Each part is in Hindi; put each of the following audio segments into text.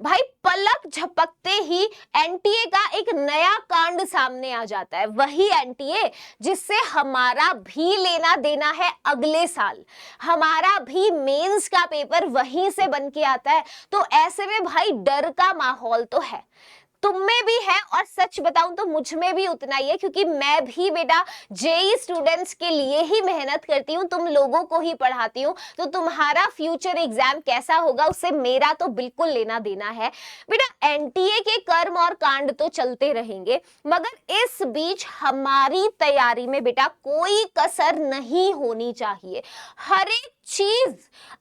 भाई पलक झपकते ही एनटीए का एक नया कांड सामने आ जाता है, वही एनटीए जिससे हमारा भी लेना देना है अगले साल, हमारा भी मेंस का पेपर वहीं से बन के आता है। तो ऐसे में भाई डर का माहौल तो है, तुम में भी है, और सच बताऊं तो मुझ में भी उतना ही है, क्योंकि मैं भी बेटा जेई स्टूडेंट्स के लिए ही मेहनत करती हूँ, तुम लोगों को ही पढ़ाती हूँ। तो तुम्हारा फ्यूचर एग्जाम कैसा होगा उससे मेरा तो बिल्कुल लेना देना है बेटा। एनटीए के कर्म और कांड तो चलते रहेंगे, मगर इस बीच हमारी तैयारी में बेटा कोई कसर नहीं होनी चाहिए। हर एक चीज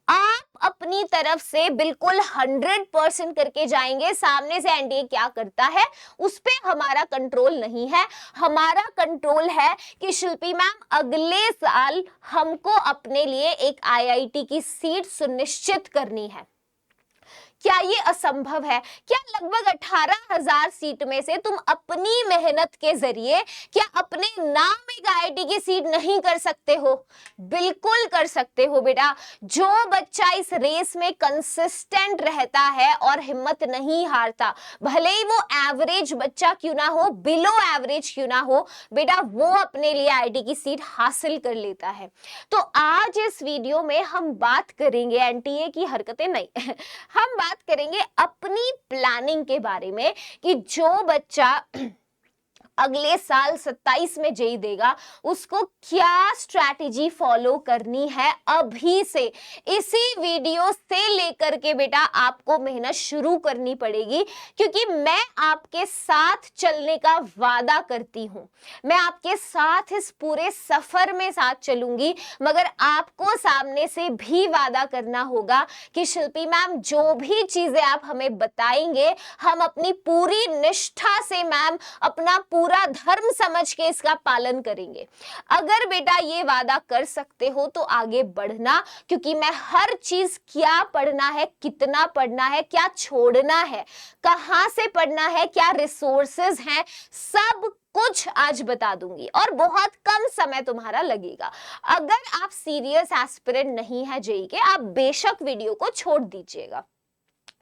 आप अपनी तरफ से बिल्कुल 100% करके जाएंगे। सामने से एनडीए क्या करता है उस पे हमारा कंट्रोल नहीं है, हमारा कंट्रोल है कि शिल्पी मैम अगले साल हमको अपने लिए एक आईआईटी की सीट सुनिश्चित करनी है। क्या ये असंभव है? क्या लगभग 18,000 सीट में से तुम अपनी मेहनत के जरिए क्या अपने नाम एक आईआईटी की सीट नहीं कर सकते हो? बिल्कुल कर सकते हो बेटा। जो बच्चा इस रेस में कंसिस्टेंट रहता है और हिम्मत नहीं हारता, भले ही वो एवरेज बच्चा क्यों ना हो, बिलो एवरेज क्यों ना हो, बेटा वो अपने लिए आईआईटी की सीट हासिल कर लेता है। तो आज इस वीडियो में हम बात करेंगे एनटीए की हरकतें नहीं हम बात करेंगे अपनी प्लानिंग के बारे में कि जो बच्चा अगले साल 27 में जेई देगा उसको क्या स्ट्रैटेजी फॉलो करनी है अभी से। इसी वीडियो से लेकर के बेटा आपको मेहनत शुरू करनी पड़ेगी, क्योंकि मैं आपके साथ चलने का वादा करती हूं। मैं आपके साथ इस पूरे सफर में साथ चलूंगी, मगर आपको सामने से भी वादा करना होगा कि शिल्पी मैम जो भी चीजें आप हमें बताएंगे हम अपनी पूरी निष्ठा से मैम अपना पूरा धर्म समझ के इसका पालन करेंगे। अगर बेटा ये वादा कर सकते हो तो आगे बढ़ना, क्योंकि मैं हर चीज क्या पढ़ना है, कितना पढ़ना है, क्या छोड़ना है, कहां से पढ़ना है, क्या रिसोर्सेज हैं, सब कुछ आज बता दूंगी और बहुत कम समय तुम्हारा लगेगा। अगर आप सीरियस एस्पिरेंट नहीं है जेई के, आप बेशक वीडियो को छोड़ दीजिएगा,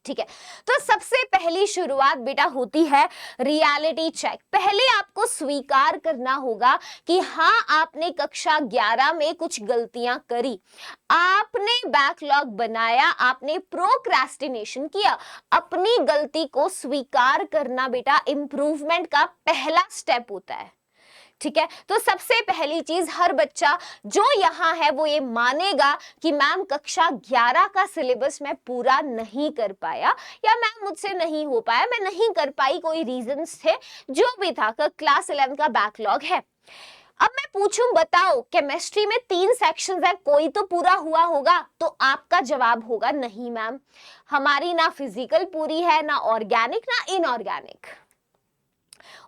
ठीक है। तो सबसे पहली शुरुआत बेटा होती है रियलिटी चेक। पहले आपको स्वीकार करना होगा कि हाँ आपने कक्षा 11 में कुछ गलतियां करी, आपने बैकलॉग बनाया, आपने प्रोक्रेस्टिनेशन किया। अपनी गलती को स्वीकार करना बेटा इंप्रूवमेंट का पहला स्टेप होता है, ठीक है। तो सबसे पहली चीज हर बच्चा जो यहाँ है वो ये मानेगा कि मैम कक्षा 11 का सिलेबस मैं पूरा नहीं कर पाया, या मैम मुझसे नहीं हो पाया, मैं नहीं कर पाई, कोई रीजंस थे, जो भी था, क्लास 11 का बैकलॉग है। अब मैं पूछूं बताओ केमिस्ट्री में 3 सेक्शंस है, कोई तो पूरा हुआ होगा? तो आपका जवाब होगा नहीं मैम, हमारी ना फिजिकल पूरी है, ना ऑर्गेनिक, ना इनऑर्गेनिक।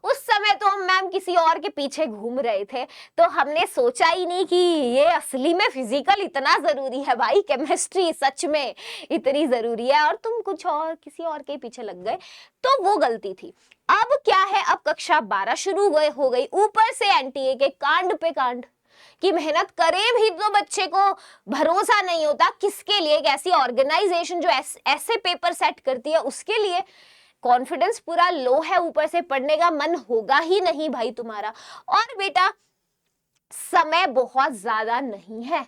उस समय तो हम मैम किसी और के पीछे घूम रहे थे, तो हमने सोचा ही नहीं कि ये असली में फिजिकल इतना जरूरी है भाई, केमिस्ट्री सच में इतनी जरूरी है, और तुम कुछ और किसी और के पीछे लग गए, तो वो गलती थी। अब क्या है, अब कक्षा 12 शुरू हो गई, ऊपर से एनटीए के कांड पे कांड कि मेहनत करे भी तो बच्चे को भरोसा नहीं होता, किसके लिए? एक ऐसी ऑर्गेनाइजेशन जो ऐसे पेपर सेट करती है उसके लिए कॉन्फिडेंस पूरा लो है, ऊपर से पढ़ने का मन होगा ही नहीं भाई तुम्हारा। और बेटा समय बहुत ज्यादा नहीं है,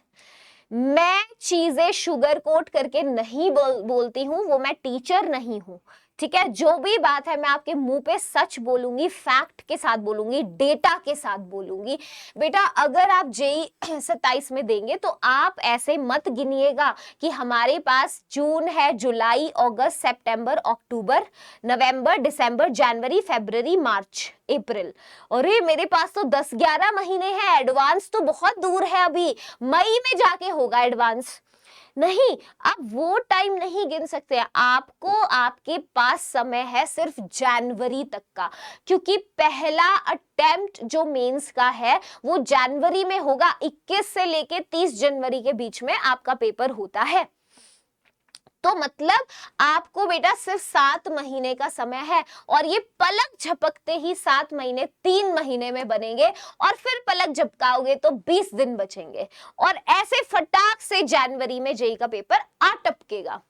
मैं चीजें शुगर कोट करके नहीं बोलती हूं, वो मैं टीचर नहीं हूं, ठीक है। जो भी बात है मैं आपके मुंह पे सच बोलूंगी, फैक्ट के साथ बोलूंगी, डेटा के साथ बोलूंगी। बेटा अगर आप जेई 27 में देंगे तो आप ऐसे मत गिनिएगा कि हमारे पास जून है, जुलाई, अगस्त, सितंबर, अक्टूबर, नवंबर, दिसंबर, जनवरी, फरवरी, मार्च, अप्रैल, अरे मेरे पास तो 10-11 महीने हैं, एडवांस तो बहुत दूर है, अभी मई में जाके होगा एडवांस। नहीं, आप वो टाइम नहीं गिन सकते, आपको आपके पास समय है सिर्फ जनवरी तक का, क्योंकि पहला अटेम्प्ट जो मेंस का है वो जनवरी में होगा, 21 से लेके 30 जनवरी के बीच में आपका पेपर होता है। तो मतलब आपको बेटा सिर्फ 7 महीने का समय है, और ये पलक झपकते ही 7 महीने 3 महीने में बनेंगे, और फिर पलक झपकाओगे तो 20 दिन बचेंगे, और ऐसे फटाक से जनवरी में जेई का पेपर आ टपकेगा।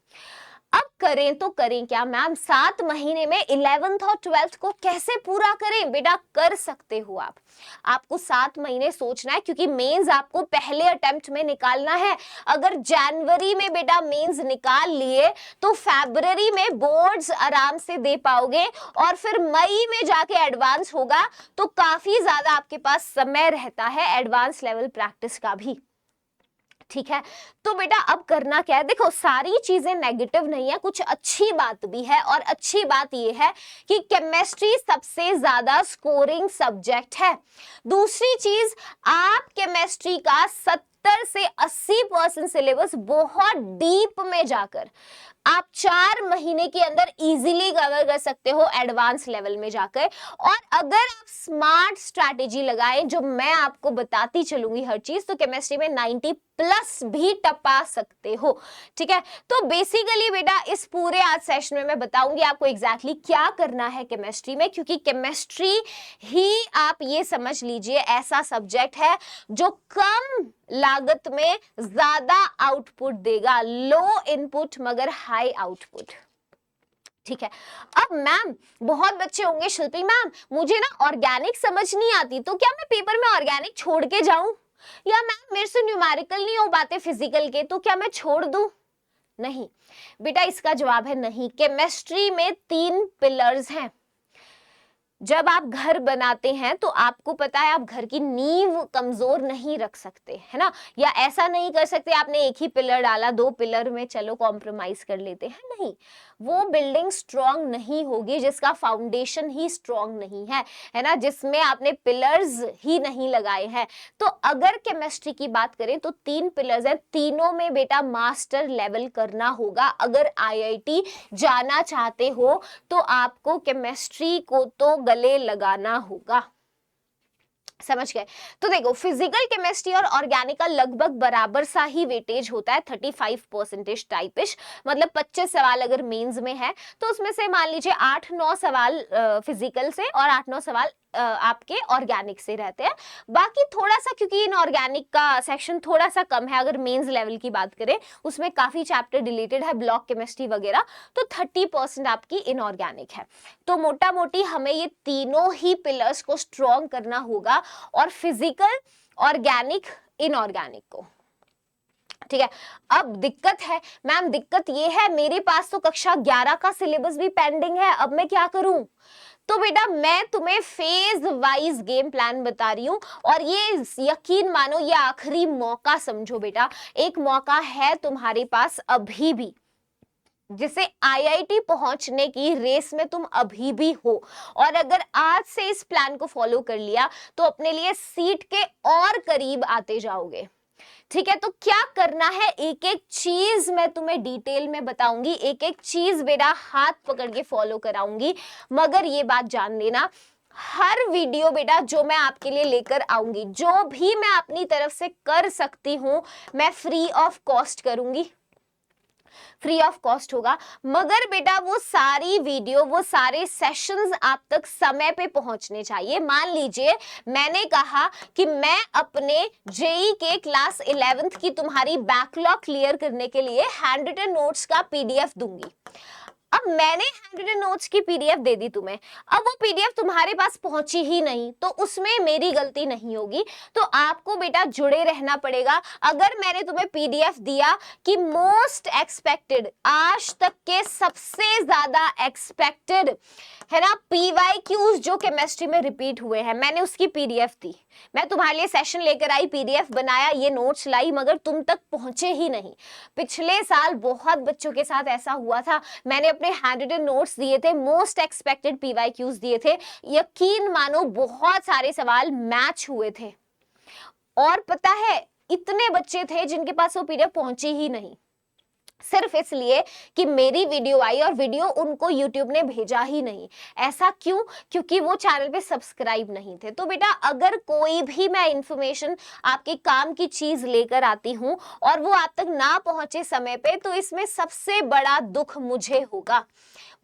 अब करें तो करें क्या मैम, 7 महीने में 11th और 12th को कैसे पूरा करें? बेटा कर सकते हो आप, आपको 7 महीने सोचना है, क्योंकि मेंस आपको पहले अटेम्प्ट में निकालना है। अगर जनवरी में बेटा मेंस निकाल लिए तो फरवरी में बोर्ड्स आराम से दे पाओगे, और फिर मई में जाके एडवांस होगा, तो काफी ज्यादा आपके पास समय रहता है एडवांस लेवल प्रैक्टिस का भी। ठीक है, तो बेटा अब करना क्या है? देखो सारी चीजें नेगेटिव नहीं है, कुछ अच्छी बात भी है, और अच्छी बात यह है कि केमिस्ट्री सबसे ज्यादा स्कोरिंग सब्जेक्ट है। दूसरी चीज, आप केमिस्ट्री का 70 से 80% सिलेबस बहुत डीप में जाकर आप 4 महीने के अंदर इजीली कवर कर सकते हो एडवांस लेवल में जाकर। और अगर आप स्मार्ट स्ट्रैटेजी लगाएं, जो मैं आपको बताती चलूंगी हर चीज, तो केमिस्ट्री में 90+ भी टपा सकते हो। ठीक है, तो बेसिकली बेटा इस पूरे आज सेशन में मैं बताऊंगी आपको एग्जैक्टली क्या करना है केमिस्ट्री में, क्योंकि केमिस्ट्री ही आप ये समझ लीजिए ऐसा सब्जेक्ट है जो कम लागत में ज्यादा आउटपुट देगा, लो इनपुट मगर हाई आउटपुट। ठीक है, अब मैम बहुत बच्चे होंगे, शिल्पी मैम मुझे ना ऑर्गेनिक समझ नहीं आती, तो क्या मैं पेपर में ऑर्गेनिक छोड़ के जाऊं? या मैम मेरे से न्यूमेरिकल नहीं हो पाते फिजिकल के, तो क्या मैं छोड़ दूं? नहीं बेटा, इसका जवाब है नहीं। केमिस्ट्री में 3 पिलर्स हैं। जब आप घर बनाते हैं तो आपको पता है आप घर की नींव कमजोर नहीं रख सकते, है ना, या ऐसा नहीं कर सकते आपने एक ही पिलर डाला, 2 पिलर में चलो कॉम्प्रोमाइज कर लेते हैं, नहीं, वो बिल्डिंग स्ट्रांग नहीं होगी जिसका फाउंडेशन ही स्ट्रांग नहीं है, है ना, जिसमें आपने पिलर्स ही नहीं लगाए हैं। तो अगर केमिस्ट्री की बात करें तो 3 पिलर्स हैं, तीनों में बेटा मास्टर लेवल करना होगा। अगर आईआईटी जाना चाहते हो तो आपको केमिस्ट्री को तो गले लगाना होगा। समझ गए? तो देखो फिजिकल केमिस्ट्री और ऑर्गेनिक का लगभग बराबर सा ही वेटेज होता है, 35% टाइपिश, मतलब 25 सवाल अगर मेंस में है तो उसमें से मान लीजिए 8-9 सवाल फिजिकल से और 8-9 सवाल आपके ऑर्गेनिक से रहते हैं। बाकी थोड़ा सा, क्योंकि इनऑर्गेनिक का सेक्शन थोड़ा सा कम है, अगर मेंस लेवल की बात करें उसमें काफी चैप्टर डिलीटेड है, ब्लॉक केमिस्ट्री वगैरह, तो 30% आपकी इनऑर्गेनिक है। तो मोटा मोटी हमें ये तीनों ही पिलर्स को स्ट्रॉन्ग करना होगा, और फिजिकल, ऑर्गेनिक, इनऑर्गेनिक को। ठीक है, अब दिक्कत है मैम, दिक्कत ये है मेरे पास तो कक्षा 11 का सिलेबस भी पेंडिंग है, अब मैं क्या करूं? तो बेटा मैं तुम्हें फेज वाइज गेम प्लान बता रही हूं, और ये यकीन मानो ये आखिरी मौका समझो बेटा, एक मौका है तुम्हारे पास अभी भी, जिसे आईआईटी पहुंचने की रेस में तुम अभी भी हो, और अगर आज से इस प्लान को फॉलो कर लिया तो अपने लिए सीट के और करीब आते जाओगे। ठीक है, तो क्या करना है, एक एक चीज मैं तुम्हें डिटेल में बताऊंगी, एक एक चीज बेटा हाथ पकड़ के फॉलो कराऊंगी, मगर ये बात जान लेना, हर वीडियो बेटा जो मैं आपके लिए लेकर आऊंगी, जो भी मैं अपनी तरफ से कर सकती हूं, मैं फ्री ऑफ कॉस्ट करूंगी, फ्री ऑफ कॉस्ट होगा। मगर बेटा वो सारी वीडियो, वो सारे सेशंस आप तक समय पे पहुंचने चाहिए। मान लीजिए मैंने कहा कि मैं अपने जेई के क्लास 11th की तुम्हारी बैकलॉग क्लियर करने के लिए हैंड रिटन नोट्स का पीडीएफ दूंगी। अब मैंने हैंड रिटन नोट्स की पीडीएफ दे दी तुम्हें, अब वो पीडीएफ तुम्हारे पास पहुंची ही नहीं, तो उसमें मेरी गलती नहीं होगी, तो आपको बेटा जुड़े रहना पड़ेगा। अगर मैंने तुम्हें पीडीएफ दिया कि मोस्ट एक्सपेक्टेड, आज तक के सबसे ज्यादा एक्सपेक्टेड, है ना, पीवाईक्यूज जो केमिस्ट्री में रिपीट हुए हैं, मैंने उसकी पीडीएफ दी, मैं तुम्हारे लिए सेशन लेकर आई, पीडीएफ बनाया, ये नोट्स लाई, मगर तुम तक पहुंचे ही नहीं। पिछले साल बहुत बच्चों के साथ ऐसा हुआ था, मैंने अपने हैंड रिटन नोट्स दिए थे, मोस्ट एक्सपेक्टेड पीवाईक्यूज दिए थे, यकीन मानो बहुत सारे सवाल मैच हुए थे, और पता है इतने बच्चे थे जिनके पास वो पीडीएफ पहुंची ही नहीं, सिर्फ इसलिए कि मेरी वीडियो आई और वीडियो उनको YouTube ने भेजा ही नहीं। ऐसा क्यों? क्योंकि वो चैनल पे सब्सक्राइब नहीं थे। तो बेटा अगर कोई भी मैं इंफॉर्मेशन आपके काम की चीज लेकर आती हूँ और वो आप तक ना पहुंचे समय पे, तो इसमें सबसे बड़ा दुख मुझे होगा।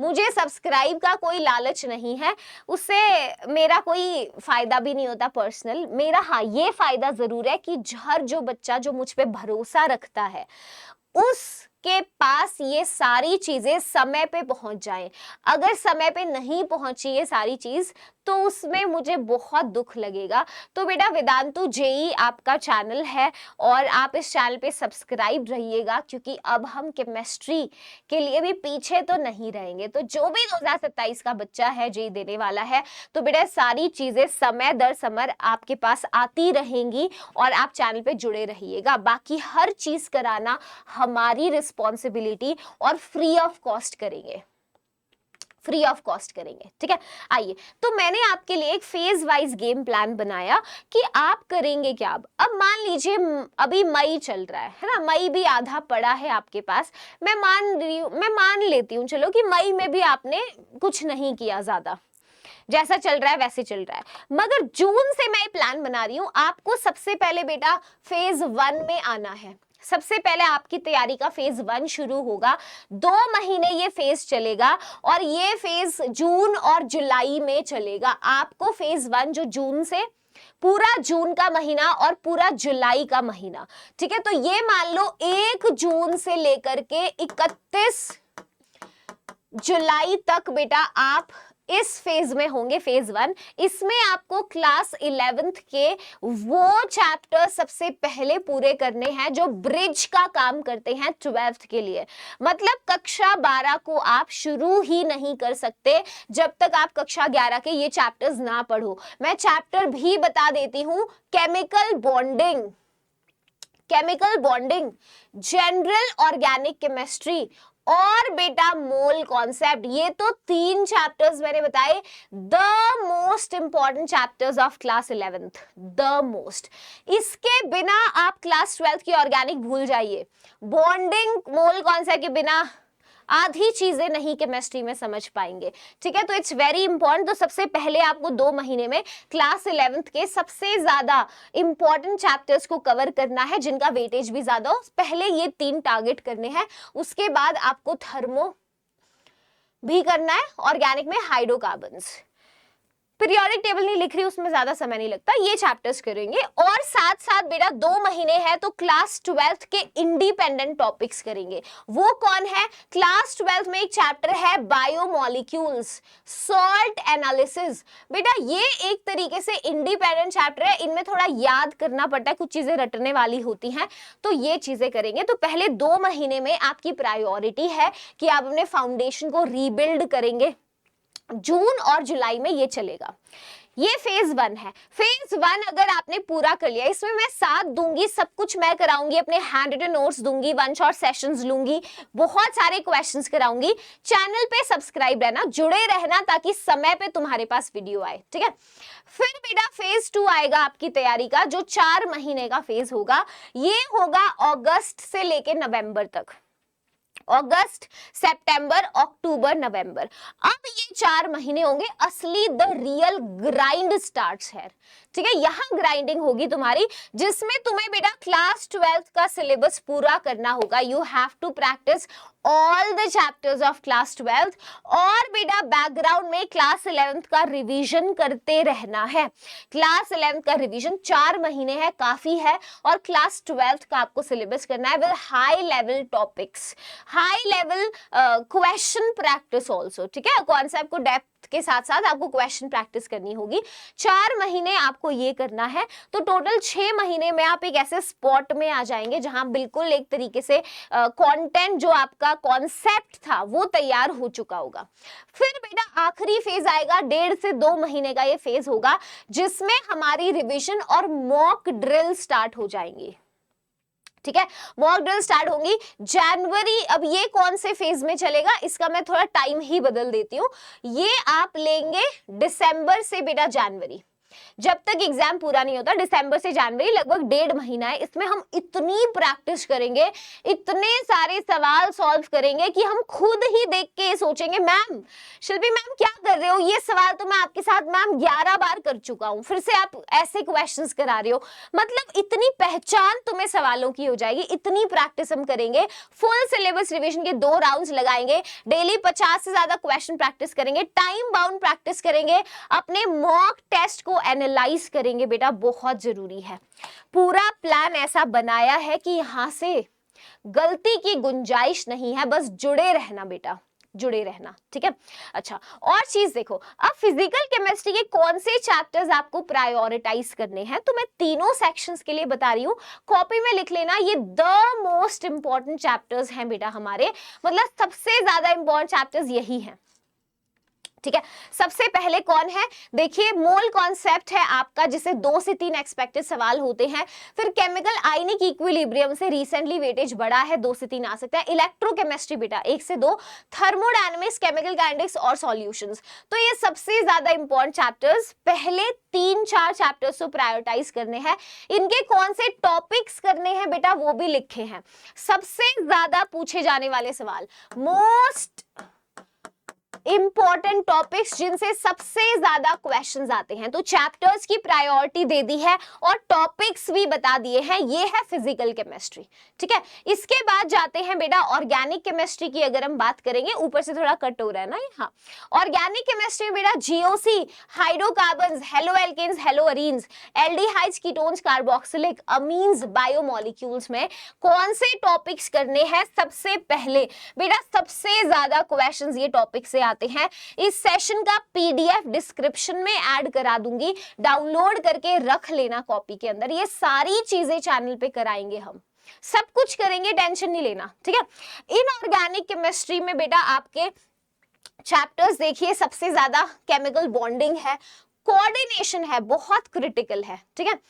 मुझे सब्सक्राइब का कोई लालच नहीं है, उससे मेरा कोई फायदा भी नहीं होता पर्सनल। मेरा हाँ ये फायदा जरूर है कि हर जो बच्चा जो मुझ पे भरोसा रखता है, उस आपके पास ये सारी चीजें समय पे पहुंच जाएं। अगर समय पे नहीं पहुंची ये सारी चीज तो उसमें मुझे बहुत दुख लगेगा। तो बेटा वेदांतु जेई आपका चैनल है और आप इस चैनल पे सब्सक्राइब रहिएगा, क्योंकि अब हम केमिस्ट्री के लिए भी पीछे तो नहीं रहेंगे। तो जो भी 2027 का बच्चा है जेई देने वाला है, तो बेटा सारी चीजें समय दर समय आपके पास आती रहेंगी और आप चैनल पे जुड़े रहिएगा। बाकी हर चीज कराना हमारी रिस्पॉन्सिबिलिटी और फ्री ऑफ कॉस्ट करेंगे, फ्री ऑफ कॉस्ट करेंगे, ठीक है। आइए, तो मैंने आपके लिए एक फेज वाइज गेम प्लान बनाया कि आप करेंगे क्या। अब मान लीजिए अभी मई चल रहा है ना, मई भी आधा पड़ा है आपके पास। मैं मान लेती हूँ चलो कि मई में भी आपने कुछ नहीं किया, ज्यादा जैसा चल रहा है वैसे चल रहा है। मगर जून से मैं प्लान बना रही हूं, आपको सबसे पहले बेटा फेज 1 में आना है। सबसे पहले आपकी तैयारी का फेज 1 शुरू होगा। 2 महीने ये फेज चलेगा और ये फेज जून और जुलाई में चलेगा। आपको फेज 1 जो जून से पूरा जून का महीना और पूरा जुलाई का महीना, ठीक है। तो ये मान लो 1 जून से लेकर के 31 जुलाई तक बेटा आप इस फेज में होंगे, फेज 1। इसमें आपको क्लास 11th के वो चैप्टर सबसे पहले पूरे करने हैं जो ब्रिज का काम करते हैं 12th के लिए। मतलब कक्षा 12 को आप शुरू ही नहीं कर सकते जब तक आप कक्षा 11 के ये चैप्टर्स ना पढ़ो। मैं चैप्टर भी बता देती हूं, chemical bonding, general organic chemistry और बेटा मोल कॉन्सेप्ट। ये तो 3 चैप्टर्स मैंने बताए, the most important chapters of class 11th, the most. इसके बिना आप क्लास 12th की ऑर्गेनिक भूल जाइए। बॉन्डिंग मोल कॉन्सेप्ट के बिना आधी चीजें नहीं केमिस्ट्री में समझ पाएंगे, ठीक है। तो इट्स वेरी इंपॉर्टेंट। तो सबसे पहले आपको 2 महीने में क्लास 11th के सबसे ज्यादा इंपॉर्टेंट चैप्टर्स को कवर करना है, जिनका वेटेज भी ज्यादा हो। पहले ये 3 टारगेट करने हैं, उसके बाद आपको थर्मो भी करना है, ऑर्गेनिक में हाइड्रोकार्बन्स। पीरियोडिक टेबल नहीं लिख रही, उसमें ज्यादा समय नहीं लगता, ये चैप्टर्स करेंगे। और साथ साथ बेटा 2 महीने हैं तो क्लास 12th के इंडिपेंडेंट टॉपिक्स करेंगे। वो कौन है? क्लास 12th में एक चैप्टर है बायोमोलिक्यूल्स, सॉल्ट एनालिसिस। बेटा ये एक तरीके से इंडिपेंडेंट चैप्टर है, इनमें थोड़ा याद करना पड़ता है, कुछ चीजें रटने वाली होती हैं, तो ये चीजें करेंगे। तो पहले 2 महीने में आपकी प्रायोरिटी है कि आप अपने फाउंडेशन को रीबिल्ड करेंगे। जून और जुलाई में ये चलेगा। ये फेज 1 है। फेज 1 अगर आपने पूरा कर लिया, इसमें मैं साथ दूंगी, सब कुछ मैं कराऊंगी, अपने हैंड रिटन नोट्स दूंगी, 1 शॉट सेशंस लूंगी, बहुत सारे क्वेश्चंस कराऊंगी। चैनल पे सब्सक्राइब रहना, जुड़े रहना, ताकि समय पे तुम्हारे पास वीडियो आए, ठीक है। फिर बेटा फेज 2 आएगा आपकी तैयारी का, जो 4 महीने का फेज होगा। ये होगा अगस्त से लेके नवंबर तक, अगस्त, सितंबर, अक्टूबर, नवंबर। अब ये 4 महीने होंगे, असली द रियल ग्राइंड स्टार्ट्स है, ठीक है। यहां ग्राइंडिंग होगी तुम्हारी, जिसमें तुम्हें बेटा क्लास 12th का सिलेबस पूरा करना होगा। You have to practise all the chapters of class 12th और बेटा बैकग्राउंड में क्लास 11th का रिवीजन करते रहना है। क्लास 11th का रिवीजन 4 महीने है, काफी है। और क्लास 12th का आपको सिलेबस करना है with high level topics, high level question practice also, ठीक है। कॉन्सेप्ट को डेप्थ के साथ साथ आपको क्वेश्चन प्रैक्टिस करनी होगी। 4 महीने आपको ये करना है, तो टोटल 6 महीने में आप एक ऐसे स्पॉट में आ जाएंगे जहां बिल्कुल एक तरीके से कंटेंट जो आपका कॉन्सेप्ट था वो तैयार हो चुका होगा। फिर बेटा आखिरी फेज आएगा, 1.5 से 2 महीने का ये फेज होगा, जिसमें हमारी रिवीजन और मॉक ड्रिल स्टार्ट हो जाएंगी, ठीक है। मॉक ड्रिल स्टार्ट होंगी जनवरी। अब ये कौन से फेज में चलेगा, इसका मैं थोड़ा टाइम ही बदल देती हूँ। ये आप लेंगे दिसंबर से बेटा जनवरी, जब तक एग्जाम पूरा नहीं होता, दिसंबर से जनवरी लगभग 1.5 महीना है। इसमें हम इतनी प्रैक्टिस करेंगे, इतने सारे सवाल सॉल्व करेंगे कि हम खुद ही देख के सोचेंगे, मैम शिल्पी मैम क्या कर रहे हो, ये सवाल तो मैं आपके साथ मैम 11 बार कर चुका हूं, फिर से आप ऐसे क्वेश्चंस करा रहे हो। मतलब इतनी पहचान तुम्हें सवालों की हो जाएगी, इतनी प्रैक्टिस हम करेंगे। फुल सिलेबस रिविजन के 2 राउंड्स लगाएंगे, डेली 50 से ज्यादा क्वेश्चन प्रैक्टिस करेंगे, टाइम बाउंड प्रैक्टिस करेंगे, अपने मॉक टेस्ट को एनालाइज करेंगे। बेटा बहुत जरूरी है, पूरा प्लान ऐसा बनाया है कि यहां से गलती की गुंजाइश नहीं है, बस जुड़े रहना बेटा, जुड़े रहना, ठीक है। अच्छा, और चीज देखो, अब फिजिकल केमिस्ट्री के कौन से चैप्टर्स आपको प्रायोरिटाइज करने हैं, तो मैं तीनों सेक्शंस के लिए बता रही हूँ, कॉपी में लिख लेना। ये द मोस्ट इंपॉर्टेंट चैप्टर्स हैं बेटा हमारे, मतलब सबसे ज्यादा इंपॉर्टेंट चैप्टर्स यही हैं, ठीक है। सबसे पहले कौन है, देखिए मोल कॉन्सेप्ट है आपका, जिसे 2 से 3 एक्सपेक्टेड सवाल होते हैं। फिर केमिकल आयनिक इक्विलिब्रियम से रिसेंटली वेटेज बढ़ा है, 2 से 3 आ सकता है। इलेक्ट्रोकेमिस्ट्री बेटा 1 से 2, थर्मोडायनेमिक्स, केमिकल काइनेटिक्स और सॉल्यूशंस। तो ये सबसे ज्यादा इंपॉर्टेंट चैप्टर्स, पहले 3-4 चैप्टर्स को प्रायोरिटाइज करने हैं। इनके कौन से टॉपिक्स करने हैं बेटा वो भी लिखे हैं। सबसे ज्यादा पूछे जाने वाले सवाल, मोस्ट इंपॉर्टेंट टॉपिक्स जिनसे सबसे ज्यादा क्वेश्चंस आते हैं, तो चैप्टर्स की प्रायोरिटी दे दी है और टॉपिक्स भी बता दिए हैं। ये है फिजिकल केमिस्ट्री, ठीक है। इसके बाद जाते हैं बेटा ऑर्गेनिक केमिस्ट्री की, अगर हम बात करेंगे, ऊपर से थोड़ा कट हो रहा है ना ये, हाँ। ऑर्गेनिक केमिस्ट्री बेटा GOC, hydrocarbons, haloalkanes, haloarenes, aldehydes, ketones, carboxylic amines, biomolecules में कौन से टॉपिक्स करने हैं सबसे पहले बेटा। सबसे ज्यादा क्वेश्चंस ये टॉपिक से आते हैं। इस सेशन का पीडीएफ डिस्क्रिप्शन में ऐड करा दूंगी, डाउनलोड करके रख लेना कॉपी के अंदर। ये सारी चीजें चैनल पे कराएंगे, हम सब कुछ करेंगे, टेंशन नहीं लेना, ठीक है। इनऑर्गेनिक केमिस्ट्री में बेटा आपके चैप्टर्स देखिए, सबसे ज्यादा केमिकल बॉन्डिंग है, कोऑर्डिनेशन है, बहुत क्रिटिकल है, ठीक है।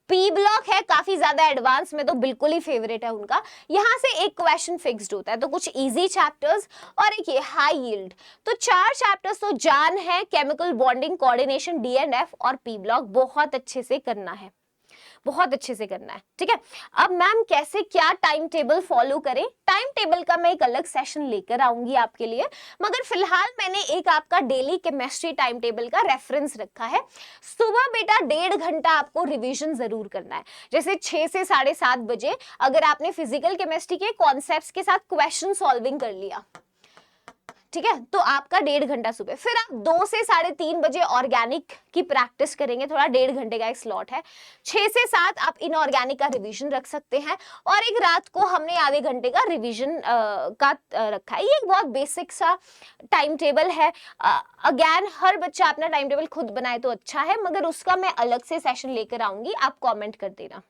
पी ब्लॉक है, काफी ज्यादा एडवांस में तो बिल्कुल ही फेवरेट है उनका। यहां से एक क्वेश्चन फिक्स्ड होता है, तो कुछ इजी चैप्टर्स और एक ये हाई यील्ड। तो 4 चैप्टर्स तो जान है, chemical bonding, coordination, D and F और पी ब्लॉक बहुत अच्छे से करना है, बहुत अच्छे से करना है, ठीक है। अब मैम कैसे क्या टाइम टेबल फॉलो करें, टाइम टेबल का मैं एक अलग सेशन लेकर आऊंगी आपके लिए, मगर फिलहाल मैंने एक आपका डेली केमिस्ट्री टाइम टेबल का रेफरेंस रखा है। सुबह बेटा 1.5 घंटा आपको रिवीजन जरूर करना है, जैसे 6 से 7:30 बजे अगर आपने फिजिकल केमिस्ट्री के कॉन्सेप्ट्स के साथ क्वेश्चन सॉल्विंग कर लिया, ठीक है, तो आपका 1.5 घंटा सुबह। फिर आप 2 से 3:30 बजे ऑर्गेनिक की प्रैक्टिस करेंगे, थोड़ा 1.5 घंटे का एक स्लॉट है। 6 से 7 आप इनऑर्गेनिक का रिवीजन रख सकते हैं, और एक रात को हमने आधे घंटे का रिवीजन का रखा है। ये एक बहुत बेसिक सा टाइम टेबल है। अगेन हर बच्चा अपना टाइम टेबल खुद बनाए तो अच्छा है, मगर उसका मैं अलग से सेशन लेकर आऊंगी, आप कॉमेंट कर देना,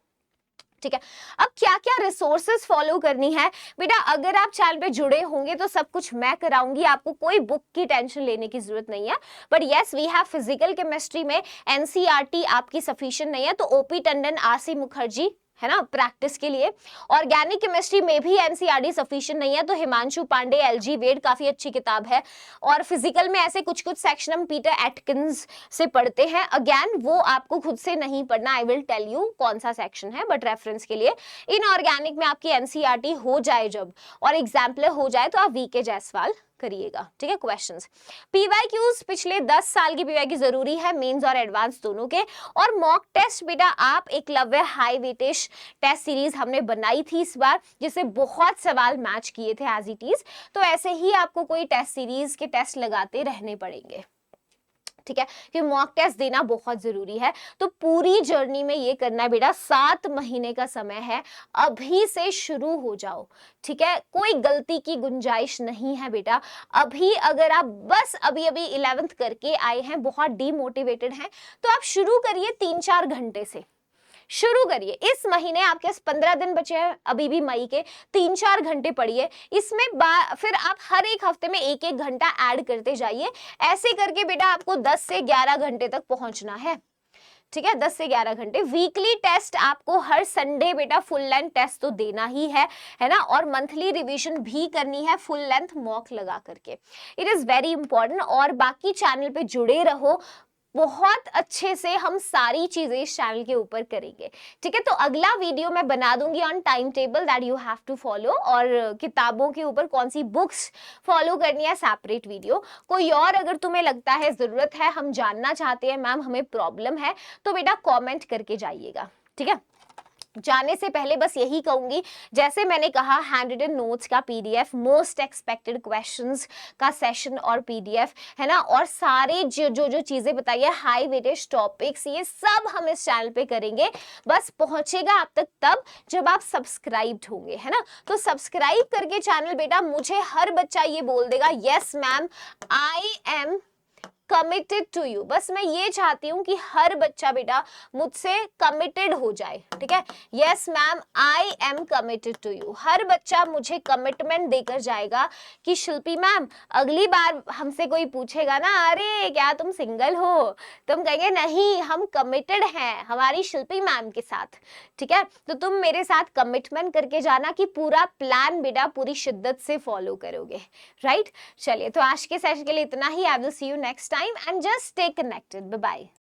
ठीक है। अब क्या क्या रिसोर्सेज फॉलो करनी है बेटा, अगर आप चैनल पे जुड़े होंगे तो सब कुछ मैं कराऊंगी, आपको कोई बुक की टेंशन लेने की जरूरत नहीं है। But yes, we have physical chemistry में एनसीईआरटी आपकी सफिशिएंट नहीं है, तो ओपी टंडन, आरसी मुखर्जी है ना प्रैक्टिस के लिए। ऑर्गेनिक केमिस्ट्री में भी एनसीईआरटी सफिशिएंट नहीं है, तो हिमांशु पांडे, एलजी वेड काफी अच्छी किताब है। और फिजिकल में ऐसे कुछ कुछ सेक्शन हम पीटर एटकिंस से पढ़ते हैं, अगेन वो आपको खुद से नहीं पढ़ना, आई विल टेल यू कौन सा सेक्शन है, बट रेफरेंस के लिए। इनऑर्गेनिक में आपकी एनसीईआरटी हो जाए जब और एग्जाम्पलर हो जाए, तो आप वीके जायसवाल करिएगा, ठीक है। क्वेश्चंस, पीवाईक्यूज पिछले 10 साल की पीवाईक्यू जरूरी है, मेंस और एडवांस दोनों के। और मॉक टेस्ट बेटा आप Eklavya high weightage test series हमने बनाई थी इस बार, जिससे बहुत सवाल मैच किए थे एज इट इज, तो ऐसे ही आपको कोई टेस्ट सीरीज के टेस्ट लगाते रहने पड़ेंगे, ठीक है, कि मॉक टेस्ट देना बहुत जरूरी है। तो पूरी जर्नी में ये करना है बेटा, 7 महीने का समय है, अभी से शुरू हो जाओ, ठीक है। कोई गलती की गुंजाइश नहीं है बेटा। अभी अगर आप बस अभी 11th करके आए हैं, बहुत डीमोटिवेटेड हैं, तो आप शुरू करिए 3-4 घंटे से शुरू करिए। इस महीने आपके पास 15 दिन बचे हैं अभी भी मई के, 3-4 घंटे पढ़िए। इसमें फिर आप हर एक हफ्ते में 1-1 घंटा ऐड करते जाइए। ऐसे करके बेटा आपको 10 से 11 घंटे तक पहुंचना है, ठीक है, 10 से 11 घंटे। वीकली टेस्ट आपको हर संडे बेटा फुल लेंथ टेस्ट तो देना ही है ना, और मंथली रिवीजन भी करनी है फुल लेंथ मॉक लगा करके। It is very important. और बाकी चैनल पे जुड़े रहो, बहुत अच्छे से हम सारी चीजें इस चैनल के ऊपर करेंगे, ठीक है। तो अगला वीडियो मैं बना दूंगी on timetable that you have to follow, और किताबों के ऊपर कौन सी बुक्स फॉलो करनी है, सेपरेट वीडियो। कोई और अगर तुम्हें लगता है जरूरत है, हम जानना चाहते हैं मैम हमें प्रॉब्लम है, तो बेटा कमेंट करके जाइएगा, ठीक है। जाने से पहले बस यही कहूंगी, जैसे मैंने कहा हैंड रिटन नोट्स का पीडीएफ, मोस्ट एक्सपेक्टेड क्वेश्चंस का सेशन और पीडीएफ है ना, और सारे जो चीजें बताई है हाई वेटेज टॉपिक्स, ये सब हम इस चैनल पे करेंगे। बस पहुंचेगा आप तक तब जब आप सब्सक्राइब्ड होंगे, है ना। तो सब्सक्राइब करके चैनल बेटा, मुझे हर बच्चा ये बोल देगा, yes ma'am I am committed to you. बस मैं ये चाहती हूँ कि हर बच्चा बेटा मुझसे कमिटेड हो जाए, ठीक है। Yes ma'am I am committed to you. हर बच्चा मुझे कमिटमेंट देकर जाएगा कि शिल्पी मैम अगली बार हमसे कोई पूछेगा ना, अरे क्या तुम सिंगल हो, तुम कहेंगे नहीं हम कमिटेड हैं हमारी शिल्पी मैम के साथ, ठीक है। तो तुम मेरे साथ कमिटमेंट करके जाना कि पूरा प्लान बेटा पूरी शिद्दत से फॉलो करोगे, राइट। चलिए, तो आज के सेशन के लिए इतना ही। I will see you next time and just stay connected. Bye bye.